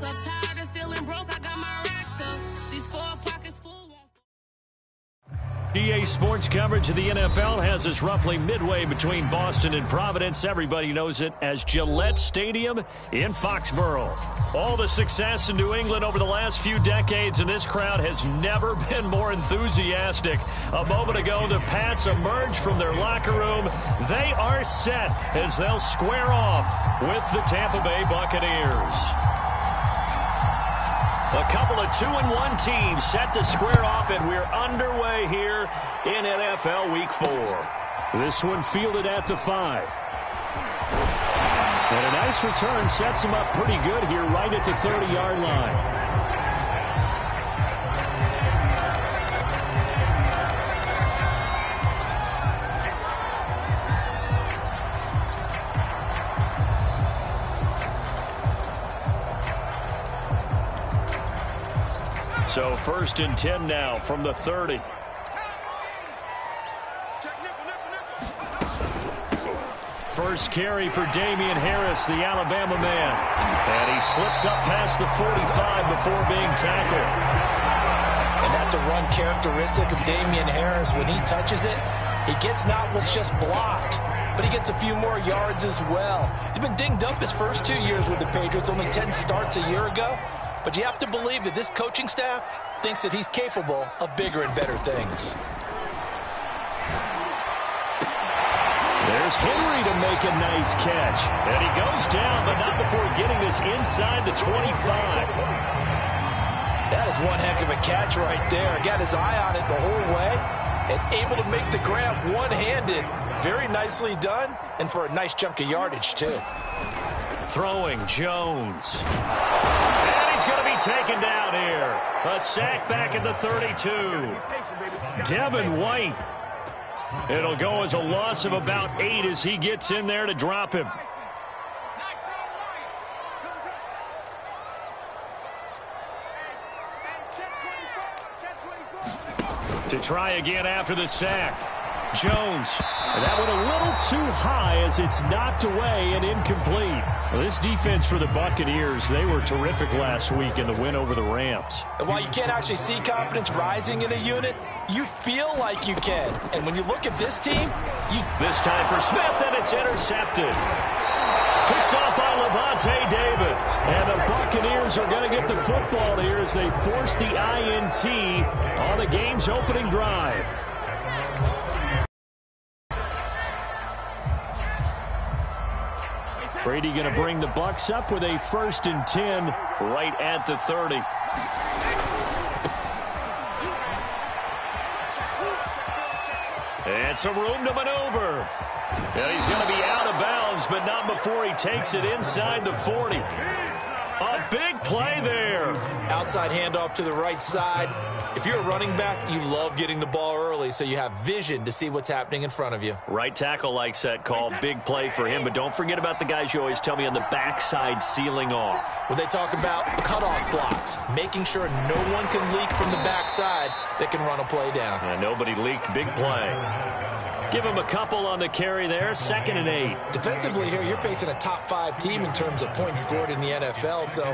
up tired of feeling broke. I got my racks up. These 4 pockets full. EA Sports coverage of the NFL has us roughly midway between Boston and Providence. Everybody knows it as Gillette Stadium in Foxborough. All the success in New England over the last few decades, and this crowd has never been more enthusiastic. A moment ago, the Pats emerged from their locker room. They are set as they'll square off with the Tampa Bay Buccaneers. A couple of 2-1 teams set to square off, and we're underway here in NFL Week 4. This one fielded at the 5. And a nice return sets him up pretty good here right at the 30-yard line. So 1st and 10 now from the 30. First carry for Damian Harris, the Alabama man. And he slips up past the 45 before being tackled. And that's a run characteristic of Damian Harris. When he touches it, he gets not what's just blocked, but he gets a few more yards as well. He's been dinged up his first 2 years with the Patriots, only 10 starts a year ago. But you have to believe that this coaching staff thinks that he's capable of bigger and better things. There's Henry to make a nice catch. And he goes down, but not before getting this inside the 25. That is one heck of a catch right there. Got his eye on it the whole way and able to make the grab one-handed. Very nicely done, and for a nice chunk of yardage, too. Throwing Jones. And he's going to be taken down here. A sack back at the 32. Devin White. It'll go as a loss of about 8 as he gets in there to drop him. To try again after the sack. Jones. And that went a little too high as it's knocked away and incomplete. Well, this defense for the Buccaneers, they were terrific last week in the win over the Rams. And while you can't actually see confidence rising in a unit, you feel like you can. And when you look at this team, This time for Smith, and it's intercepted. Picked off by Levante David. And the Buccaneers are going to get the football here as they force the INT on the game's opening drive. Brady going to bring the Bucs up with a 1st and 10 right at the 30. And some room to maneuver. And he's going to be out of bounds, but not before he takes it inside the 40. A big play there. Outside handoff to the right side. If you're a running back, you love getting the ball early so you have vision to see what's happening in front of you. Right tackle likes that call. Big play for him, but don't forget about the guys you always tell me on the backside sealing off. When they talk about cutoff blocks, making sure no one can leak from the backside that can run a play down. Yeah, nobody leaked. Big play. Give him a couple on the carry there. 2nd and 8. Defensively here, you're facing a top 5 team in terms of points scored in the NFL. So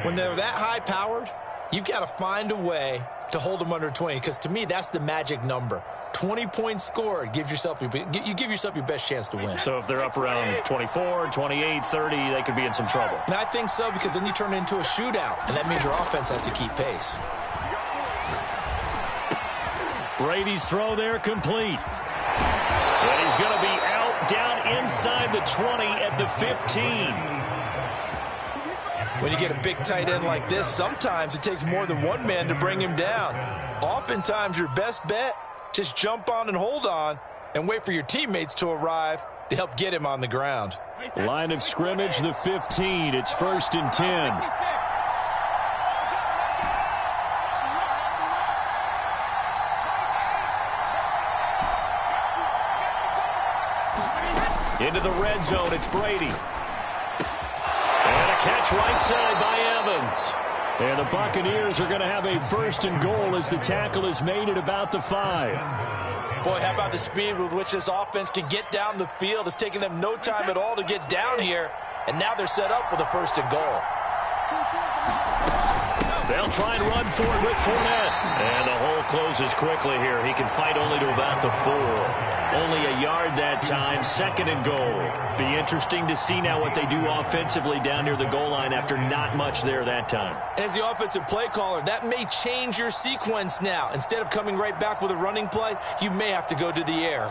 when they're that high-powered, you've got to find a way to hold them under 20, because to me, that's the magic number. 20 points scored, you give yourself your best chance to win. So if they're up around 24, 28, 30, they could be in some trouble. And I think so, because then you turn it into a shootout, and that means your offense has to keep pace. Brady's throw there complete. And he's going to be out down inside the 20 at the 15. When you get a big tight end like this, sometimes it takes more than one man to bring him down. Oftentimes, your best bet, just jump on and hold on and wait for your teammates to arrive to help get him on the ground. Line of scrimmage, the 15. It's 1st and 10. Into the red zone, it's Brady. And a catch right side by Evans. And the Buccaneers are going to have a 1st and goal as the tackle is made at about the 5. Boy, how about the speed with which this offense can get down the field? It's taken them no time at all to get down here. And now they're set up with a 1st and goal. They'll try and run for it with Fournette. And the hole closes quickly here. He can fight only to about the 4. Only a yard that time, 2nd and goal. Be interesting to see now what they do offensively down near the goal line after not much there that time. As the offensive play caller, that may change your sequence now. Instead of coming right back with a running play, you may have to go to the air.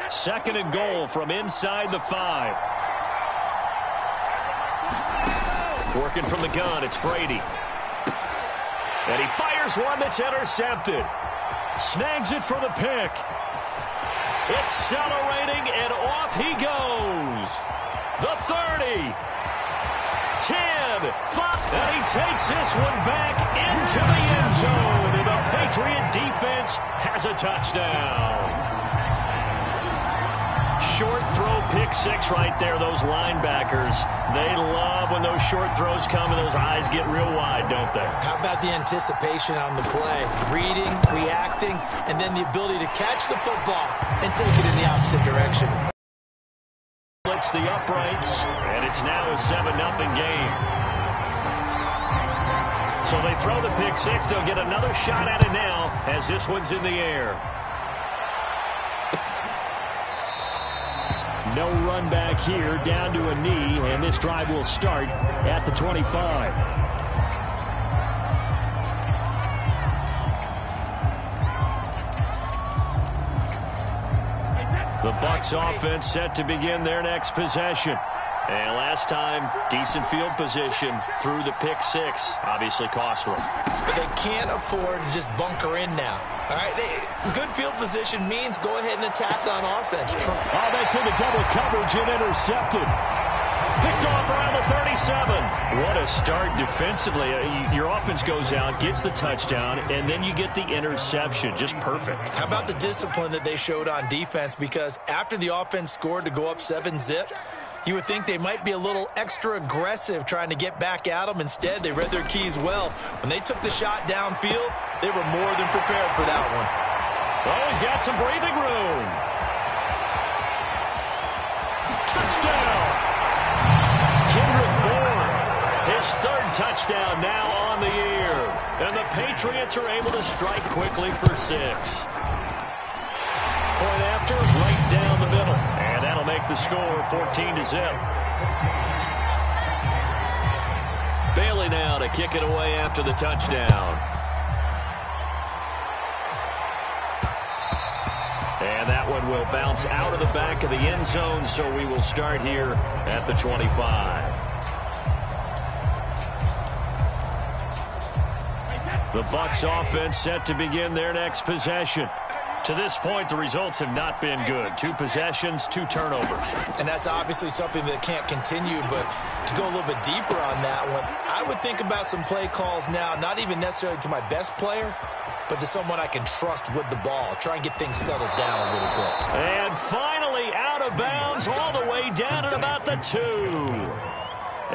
2nd and goal from inside the 5. Working from the gun, it's Brady. And he fires one that's intercepted. Snags it for the pick. Accelerating, and off he goes. The 30. 10. 5. And he takes this one back into the end zone. And the Patriot defense has a touchdown. Short throw, pick 6 right there. Those linebackers, they love when those short throws come and those eyes get real wide, don't they? How about the anticipation on the play? Reading, reacting, and then the ability to catch the football and take it in the opposite direction. It's the uprights, and it's now a 7-0 game. So they throw the pick 6. They'll get another shot at it now as this one's in the air. No run back here, down to a knee, and this drive will start at the 25. The Bucs offense set to begin their next possession. And last time, decent field position through the pick 6. Obviously costly. But they can't afford to just bunker in now. All right, good field position means go ahead and attack on offense. Oh, that's into double coverage and intercepted. Picked off around the 37. What a start defensively. Your offense goes out, gets the touchdown, and then you get the interception. Just perfect. How about the discipline that they showed on defense? Because after the offense scored to go up 7-zip, you would think they might be a little extra aggressive trying to get back at them. Instead, they read their keys well. When they took the shot downfield, they were more than prepared for that one. Oh, he's got some breathing room. Touchdown. Kendrick Bourne, his 3rd touchdown now on the year. And the Patriots are able to strike quickly for 6. Point after, right down the middle. And that'll make the score 14-0. Bailey now to kick it away after the touchdown. And that one will bounce out of the back of the end zone, so we will start here at the 25. The Bucs offense set to begin their next possession. To this point, the results have not been good. 2 possessions, 2 turnovers. And that's obviously something that can't continue, but to go a little bit deeper on that one, I would think about some play calls now, not even necessarily to my best player, but to someone I can trust with the ball. Try and get things settled down a little bit. And finally out of bounds all the way down at about the 2.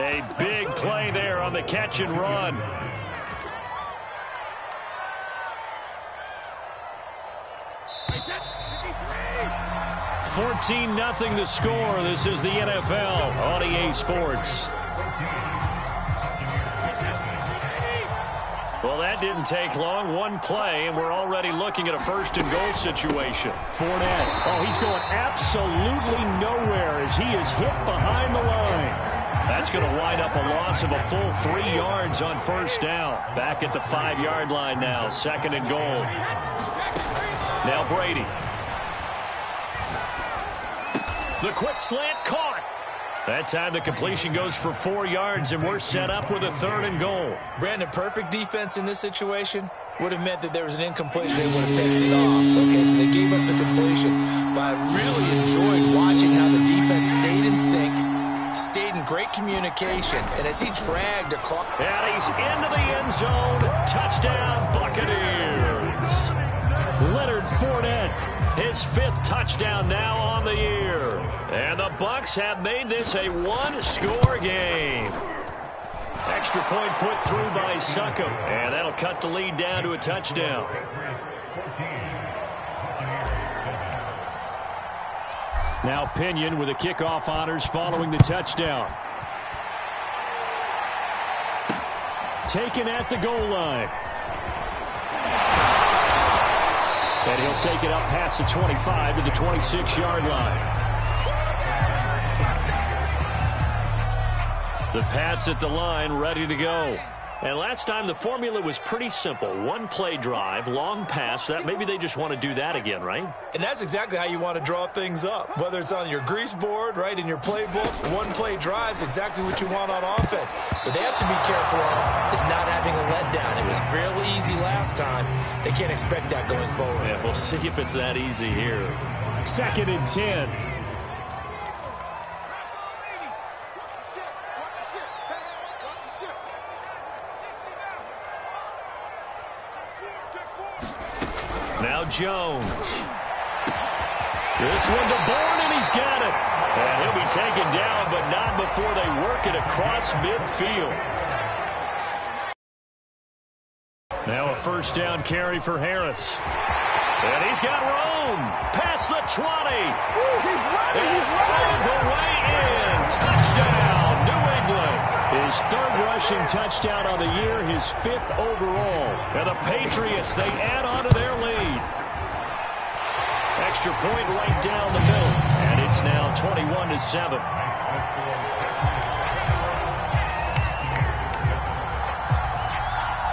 A big play there on the catch and run. 14-0 the score. This is the NFL on EA Sports. Well, that didn't take long. One play, and we're already looking at a 1st and goal situation. Fournette. Oh, he's going absolutely nowhere as he is hit behind the line. That's going to wind up a loss of a full 3 yards on 1st down. Back at the 5-yard line now. 2nd and goal. Now Brady. The quick slant caught. That time the completion goes for 4 yards, and we're set up with a 3rd and goal. Brandon, perfect defense in this situation would have meant that there was an incompletion. They would have picked it off. Okay, so they gave up the completion. But I really enjoyed watching how the defense stayed in sync, stayed in great communication, and as he dragged across. And he's into the end zone. Touchdown, Buccaneers. Leonard Fournette, his 5th touchdown now on the year. And the Bucs have made this a 1-score game. Extra point put through by Succop. And that'll cut the lead down to a touchdown. Now Pinion with the kickoff honors following the touchdown. taken at the goal line. And he'll take it up past the 25 to the 26-yard line. The Pats at the line, ready to go. And last time the formula was pretty simple. One play drive, long pass. That maybe they just want to do that again, right? And that's exactly how you want to draw things up. Whether it's on your grease board, right, in your playbook, one play drive is exactly what you want on offense. But they have to be careful of is not having a letdown. It was fairly easy last time. They can't expect that going forward. Yeah, we'll see if it's that easy here. 2nd and 10. Now Jones. This one to Bourne, and he's got it. And he'll be taken down, but not before they work it across midfield. Now a 1st down carry for Harris. And he's got room. Past the 20. He's running. All the way in. Touchdown, New England. His 3rd rushing touchdown on the year, his 5th overall. And the Patriots, they add on to their lead. Extra point right down the middle. And it's now 21-7.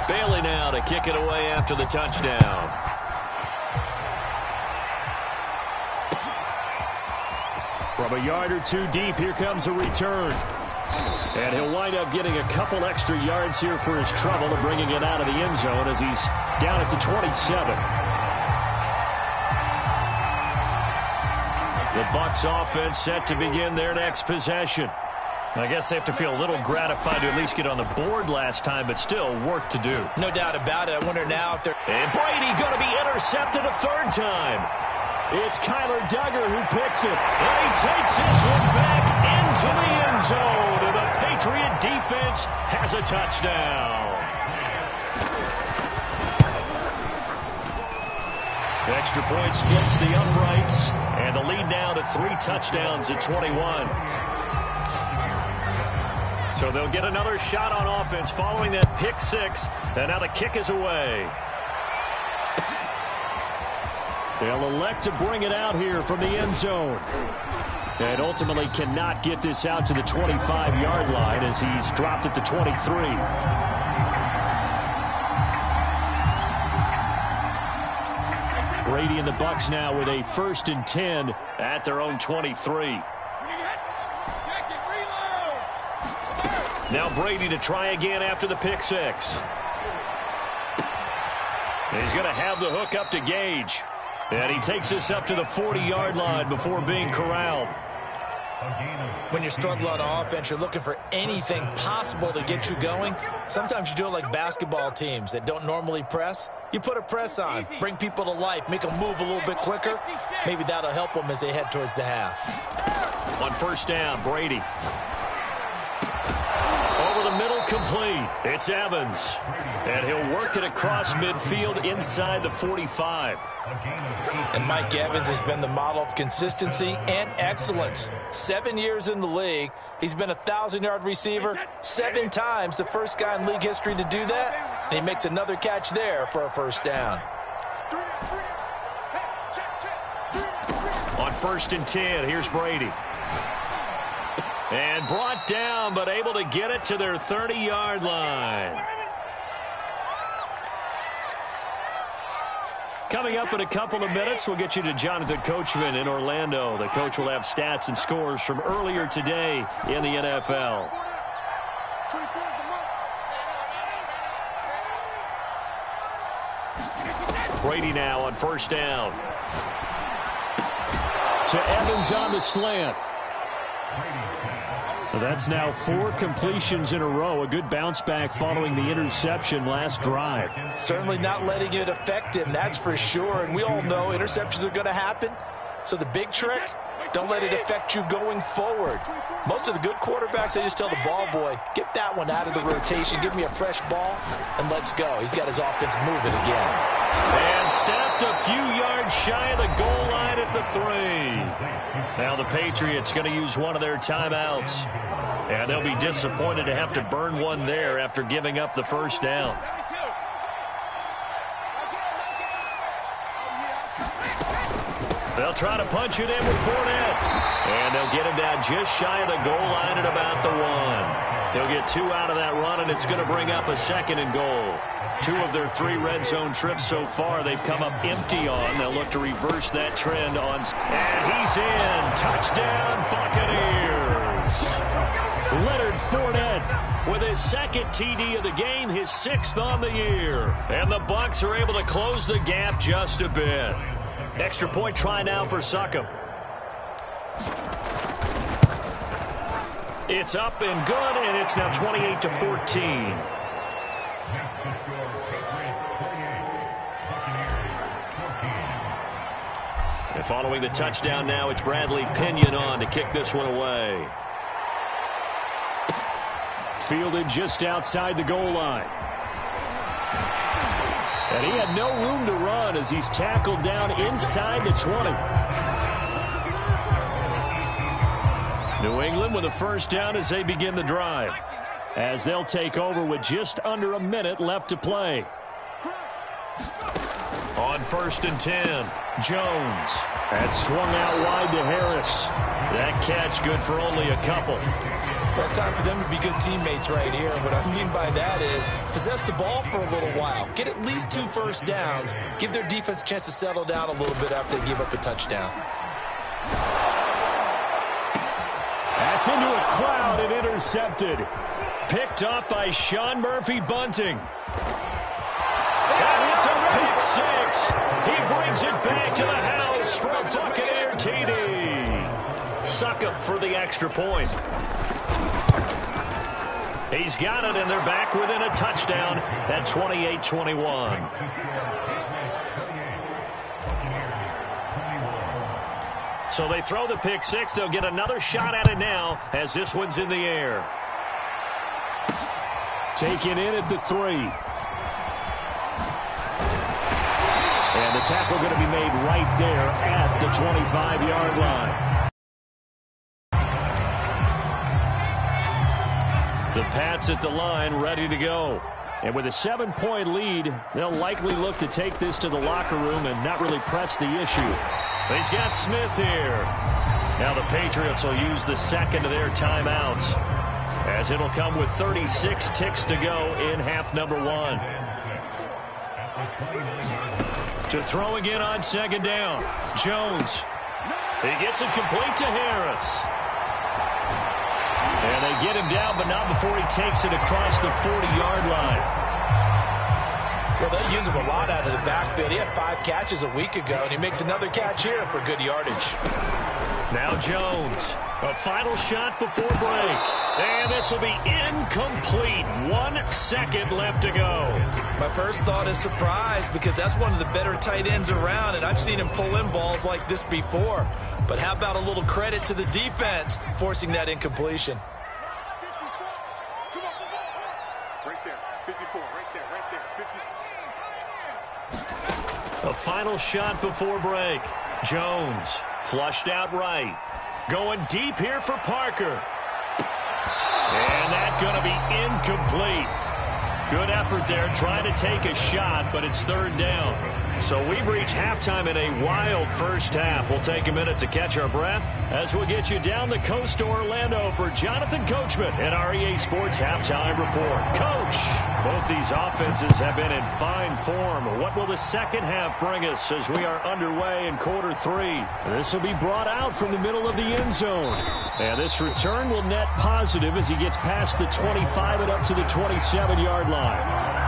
Bailey now to kick it away after the touchdown. From a yard or two deep, here comes a return. And he'll wind up getting a couple extra yards here for his trouble and bringing it out of the end zone as he's down at the 27. The Bucs offense set to begin their next possession. I guess they have to feel a little gratified to at least get on the board last time, but still work to do. No doubt about it. I wonder now if they're... And Brady going to be intercepted a 3rd time. It's Kyler Duggar who picks it. And he takes this one back into the end zone. And the Patriot defense has a touchdown. The extra point splits the uprights. And the lead now to 3 touchdowns at 21. So they'll get another shot on offense following that pick 6. And now the kick is away. They'll elect to bring it out here from the end zone. And ultimately cannot get this out to the 25-yard line as he's dropped at the 23. Brady and the Bucs now with a 1st and 10 at their own 23. Now Brady to try again after the pick 6. He's going to have the hook up to Gage. And he takes this up to the 40-yard line before being corralled. When you struggle on offense, you're looking for anything possible to get you going. Sometimes you do it like basketball teams that don't normally press. You put a press on, bring people to life, make them move a little bit quicker. Maybe that'll help them as they head towards the half. On 1st down, Brady. Over the middle, complete. It's Evans. And he'll work it across midfield inside the 45. And Mike Evans has been the model of consistency and excellence. 7 years in the league. He's been a 1,000-yard receiver 7 times, the first guy in league history to do that. And he makes another catch there for a 1st down. On 1st and 10, here's Brady. And brought down, but able to get it to their 30-yard line. Coming up in a couple of minutes, we'll get you to Jonathan Coachman in Orlando. The coach will have stats and scores from earlier today in the NFL. Brady now on 1st down. To Evans on the slant. That's now 4 completions in a row. A good bounce back following the interception last drive. Certainly not letting it affect him, that's for sure. And we all know interceptions are going to happen. So the big trick, don't let it affect you going forward. Most of the good quarterbacks, they just tell the ball boy, get that one out of the rotation, give me a fresh ball, and let's go. He's got his offense moving again. And stepped a few yards shy of the goal line at the 3. Now the Patriots going to use one of their timeouts. And they'll be disappointed to have to burn one there after giving up the first down. They'll try to punch it in with Fournette. And they'll get him down just shy of the goal line at about the 1. He'll get 2 out of that run, and it's going to bring up a 2nd and goal. 2 of their 3 red zone trips so far they've come up empty on. They'll look to reverse that trend on. And he's in. Touchdown, Buccaneers. Leonard Fournette with his 2nd TD of the game, his 6th on the year. And the Bucs are able to close the gap just a bit. Extra point try now for Succop. It's up and good, and it's now 28-14. And following the touchdown now, it's Bradley Pinion on to kick this one away. Fielded just outside the goal line. And he had no room to run as he's tackled down inside the 20. New England with a first down as they begin the drive. As they'll take over with just under a minute left to play. On 1st and 10, Jones. That swung out wide to Harris. That catch good for only a couple. Well, it's time for them to be good teammates right here. What I mean by that is possess the ball for a little while. Get at least 2 first downs. Give their defense a chance to settle down a little bit after they give up a touchdown. That's into a crowd and intercepted. Picked up by Sean Murphy-Bunting. And it's a pick 6. He brings it back to the house for a Buccaneer TD. Succop for the extra point. He's got it, and they're back within a touchdown at 28-21. So they throw the pick 6. They'll get another shot at it now as this one's in the air. Taken in at the 3. And the tackle going to be made right there at the 25-yard line. The Pats at the line ready to go. And with a 7-point lead, they'll likely look to take this to the locker room and not really press the issue. He's got Smith here. Now the Patriots will use the 2nd of their timeouts, as it'll come with 36 ticks to go in half number 1. To throw again on 2nd down. Jones. He gets it complete to Harris. And they get him down, but not before he takes it across the 40-yard line. Well, they use him a lot out of the backfield. He had 5 catches a week ago, and he makes another catch here for good yardage. Now Jones. A final shot before break. And this will be incomplete. 1 second left to go. My first thought is surprise, because that's one of the better tight ends around, and I've seen him pull in balls like this before. But how about a little credit to the defense forcing that incompletion? Right there, 54, right there, 50. A final shot before break. Jones flushed out right. Going deep here for Parker. And that's going to be incomplete. Good effort there trying to take a shot, but it's 3rd down. So we've reached halftime in a wild first half. We'll take a minute to catch our breath as we'll get you down the coast to Orlando for Jonathan Coachman at our EA Sports Halftime Report. Coach, both these offenses have been in fine form. What will the second half bring us as we are underway in quarter 3? This will be brought out from the middle of the end zone. And this return will net positive as he gets past the 25 and up to the 27-yard line.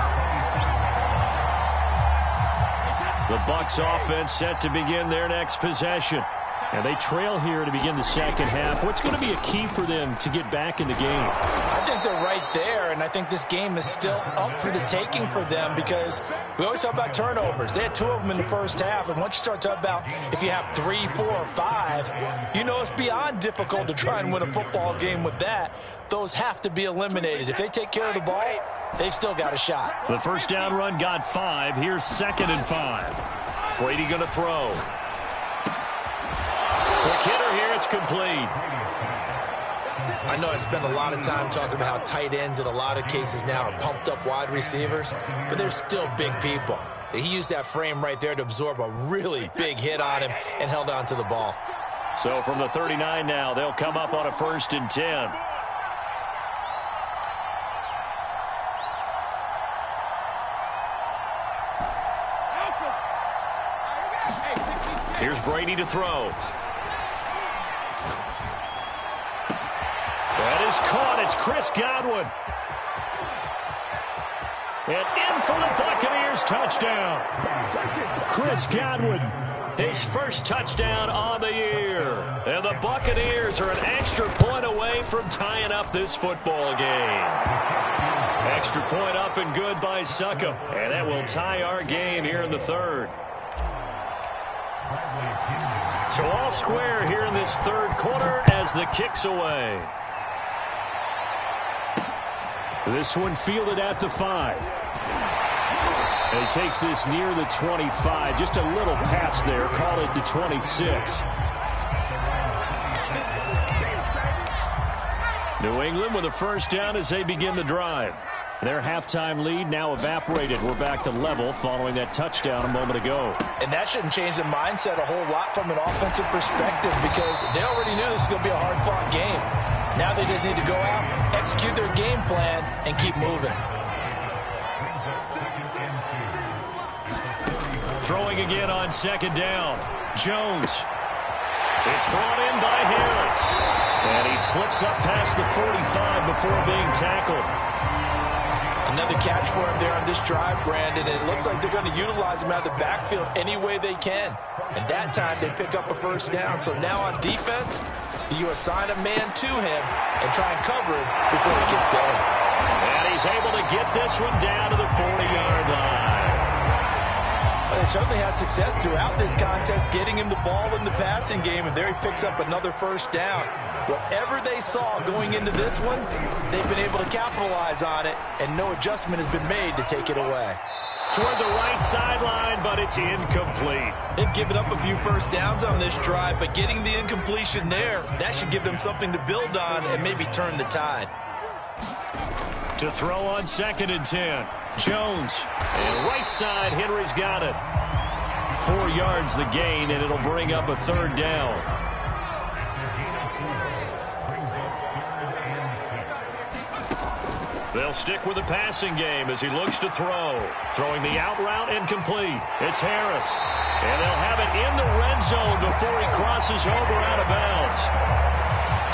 The Bucs offense set to begin their next possession. And they trail here to begin the second half. What's going to be a key for them to get back in the game? I think they're right there, and I think this game is still up for the taking for them, because we always talk about turnovers. They had 2 of them in the first half, and once you start talking about if you have 3, 4, or 5, you know it's beyond difficult to try and win a football game with that. Those have to be eliminated. If they take care of the ball, they've still got a shot. The first down run got 5. Here's 2nd and 5. Brady going to throw. Quick hitter here. It's complete. I know I spend a lot of time talking about how tight ends in a lot of cases now are pumped up wide receivers, but they're still big people. He used that frame right there to absorb a really big hit on him and held on to the ball. So from the 39 now, they'll come up on a 1st and 10. Here's Brady to throw. That is caught. It's Chris Godwin. And in for the Buccaneers touchdown. Chris Godwin, his first touchdown on the year. And the Buccaneers are an extra point away from tying up this football game. Extra point up and good by Succop. And that will tie our game here in the 3rd. So all square here in this 3rd quarter as the kick's away. This one fielded at the 5. And he takes this near the 25. Just a little pass there. Call it the 26. New England with a 1st down as they begin the drive. Their halftime lead now evaporated. We're back to level following that touchdown a moment ago. And that shouldn't change the mindset a whole lot from an offensive perspective because they already knew this was going to be a hard-fought game. Now they just need to go out, execute their game plan, and keep moving. Throwing again on 2nd down. Jones. It's brought in by Harris. And he slips up past the 45 before being tackled. Another catch for him there on this drive, Brandon. And it looks like they're going to utilize him out of the backfield any way they can. And that time they pick up a 1st down. So now on defense, you assign a man to him and try and cover him before he gets going. And he's able to get this one down to the 40-yard line. Well, they certainly had success throughout this contest getting him the ball in the passing game, and there he picks up another 1st down. Whatever they saw going into this one, they've been able to capitalize on it, and no adjustment has been made to take it away. Toward the right sideline, but it's incomplete. They've given up a few 1st downs on this drive, but getting the incompletion there, that should give them something to build on and maybe turn the tide. To throw on 2nd and 10. Jones. And right side, Henry's got it. 4 yards the gain, and it'll bring up a 3rd down. They'll stick with the passing game as he looks to throw. Throwing the out route incomplete. It's Harris. And they'll have it in the red zone before he crosses over out of bounds.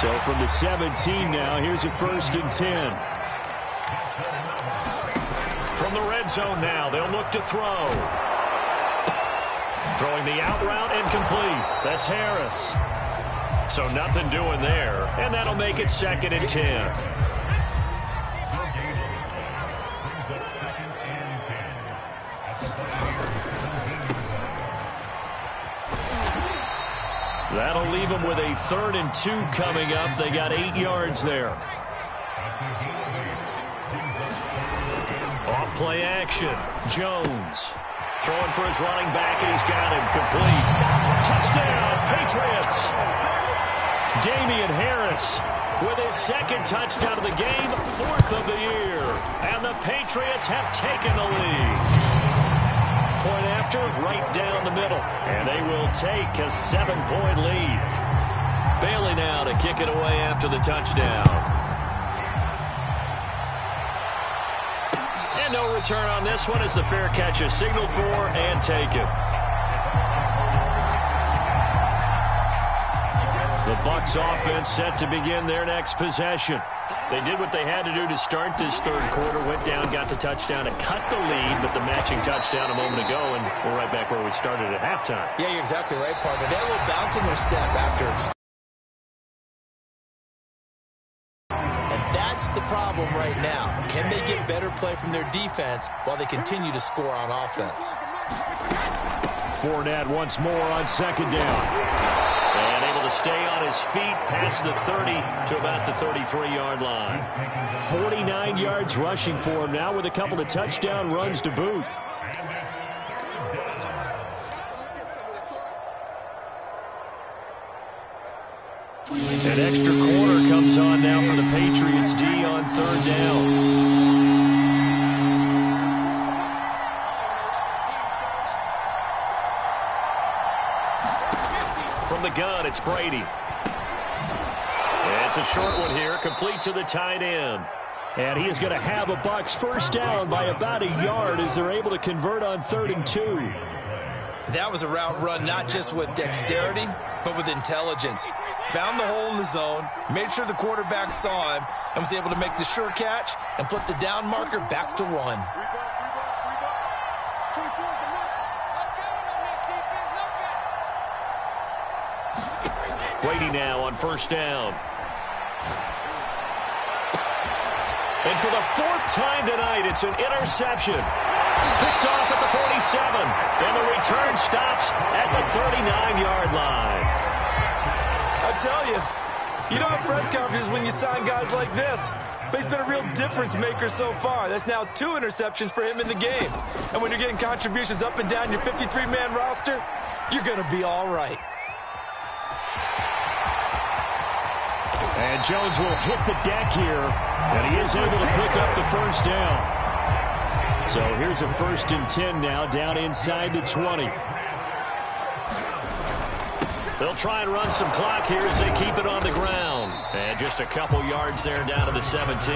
So from the 17 now, here's a 1st and 10. From the red zone now, they'll look to throw. Throwing the out route incomplete. That's Harris. So nothing doing there. And that'll make it 2nd and 10. That'll leave them with a 3rd and 2 coming up. They got 8 yards there. Off play action. Jones. Throwing for his running back, and he's got him complete. Touchdown, Patriots. Damian Harris with his 2nd touchdown of the game, 4th of the year. And the Patriots have taken the lead. Point after, right down the middle. And they will take a 7-point lead. Bailey now to kick it away after the touchdown. And no return on this one as the fair catch is signaled for and taken. The Bucs offense set to begin their next possession. They did what they had to do to start this 3rd quarter. Went down, got the touchdown, and cut the lead, but the matching touchdown a moment ago, and we're right back where we started at halftime. Yeah, you're exactly right, partner. They had a little bounce in their step after. And that's the problem right now. Can they get better play from their defense while they continue to score on offense? Fournette once more on 2nd down. And able to stay on his feet past the 30 to about the 33-yard line. 49 yards rushing for him now with a couple of touchdown runs to boot. An extra quarter comes on down. From the gun, it's Brady. It's a short one here, complete to the tight end. And he is going to have a Bucs first down by about a yard as they're able to convert on 3rd and 2. That was a route run not just with dexterity, but with intelligence. Found the hole in the zone, made sure the quarterback saw him, and was able to make the sure catch and flip the down marker back to run. Brady now on first down. And for the 4th time tonight, it's an interception. Picked off at the 47. And the return stops at the 39-yard line. I tell you, you don't have press conferences when you sign guys like this. But he's been a real difference maker so far. That's now 2 interceptions for him in the game. And when you're getting contributions up and down your 53-man roster, you're going to be all right. And Jones will hit the deck here, and he is able to pick up the first down. So here's a 1st and 10 now, down inside the 20. They'll try and run some clock here as they keep it on the ground. And just a couple yards there down to the 17.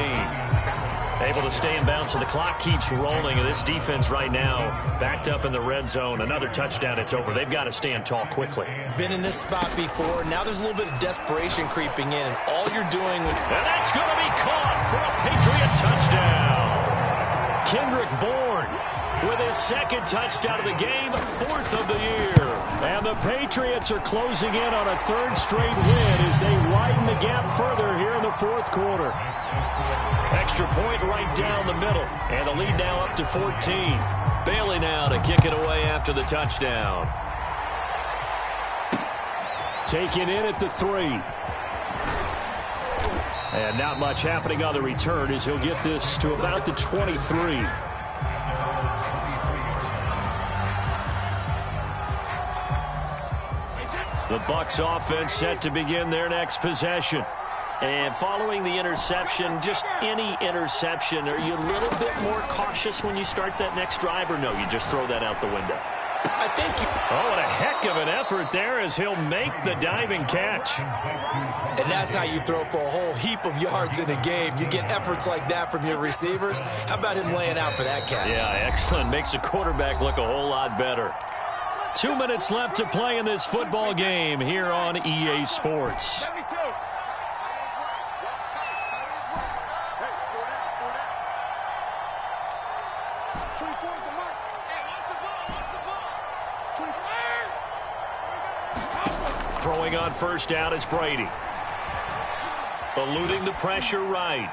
Able to stay in bounds, so the clock keeps rolling. And this defense right now backed up in the red zone. Another touchdown, it's over. They've got to stand tall quickly. Been in this spot before. Now there's a little bit of desperation creeping in. And all you're doing... And that's going to be caught for a Patriot touchdown. Kendrick Bourne with his 2nd touchdown of the game, 4th of the year. And the Patriots are closing in on a 3rd straight win as they widen the gap further here in the 4th quarter. Extra point right down the middle. And the lead now up to 14. Bailey now to kick it away after the touchdown. Taken in at the 3. And not much happening on the return as he'll get this to about the 23. The Bucs offense set to begin their next possession. And following the interception, just any interception, are you a little bit more cautious when you start that next drive, or no, you just throw that out the window? I think you... Oh, what a heck of an effort there as he'll make the diving catch. And that's how you throw for a whole heap of yards in a game. You get efforts like that from your receivers. How about him laying out for that catch? Yeah, excellent. Makes the quarterback look a whole lot better. 2 minutes left to play in this football game here on EA Sports. Throwing on first down is Brady. Eluding the pressure right.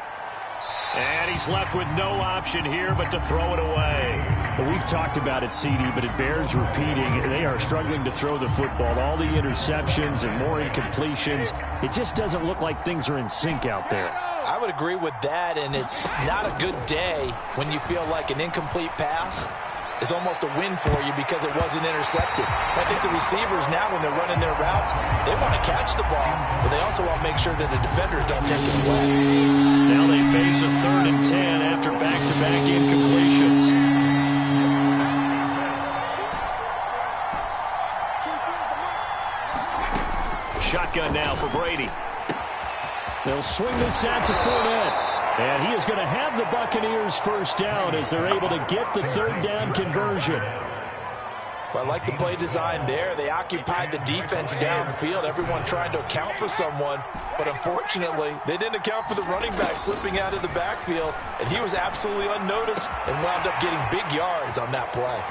And he's left with no option here but to throw it away. Well, we've talked about it, CD, but it bears repeating. They are struggling to throw the football. All the interceptions and more incompletions. It just doesn't look like things are in sync out there. I would agree with that, and it's not a good day when you feel like an incomplete pass is almost a win for you because it wasn't intercepted. I think the receivers now, when they're running their routes, they want to catch the ball, but they also want to make sure that the defenders don't take it away. Now they face a 3rd and 10 after back-to-back incompletions. Shotgun now for Brady. They'll swing this out to Fournette. And he is going to have the Buccaneers first down as they're able to get the 3rd down conversion. Well, I like the play design there. They occupied the defense downfield, everyone trying to account for someone. But unfortunately, they didn't account for the running back slipping out of the backfield. And he was absolutely unnoticed and wound up getting big yards on that play.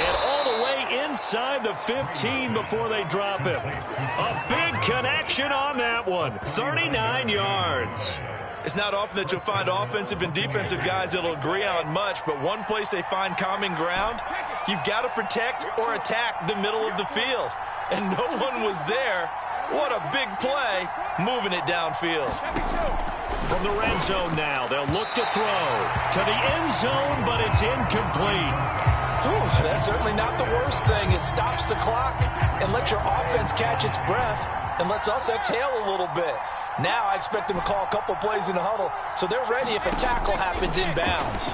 And all the way inside the 15 before they drop him. A big connection on that one. 39 yards. It's not often that you'll find offensive and defensive guys that'll agree on much, but one place they find common ground, you've got to protect or attack the middle of the field. And no one was there. What a big play, moving it downfield. From the red zone now, they'll look to throw to the end zone, but it's incomplete. Whew, that's certainly not the worst thing. It stops the clock and lets your offense catch its breath and lets us exhale a little bit. Now I expect them to call a couple plays in the huddle, so they're ready if a tackle happens inbounds.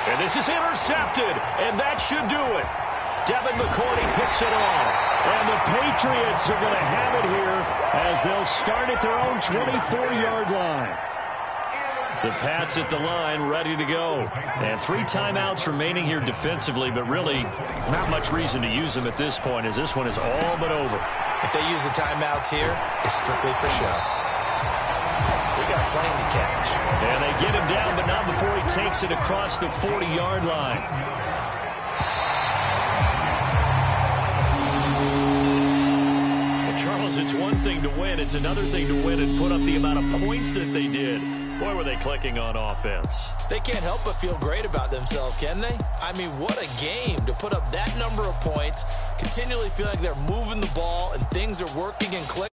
And this is intercepted, and that should do it. Devin McCourty picks it off. And the Patriots are going to have it here as they'll start at their own 24-yard line. The Pats at the line, ready to go. And 3 timeouts remaining here defensively, but really not much reason to use them at this point, as this one is all but over. If they use the timeouts here, it's strictly for show. We got a plane to catch. And they get him down, but not before he takes it across the 40-yard line. Well, Charles, it's one thing to win. It's another thing to win and put up the amount of points that they did. Boy, were they clicking on offense. They can't help but feel great about themselves, can they? I mean, what a game to put up that number of points, continually feeling like they're moving the ball and things are working and clicking.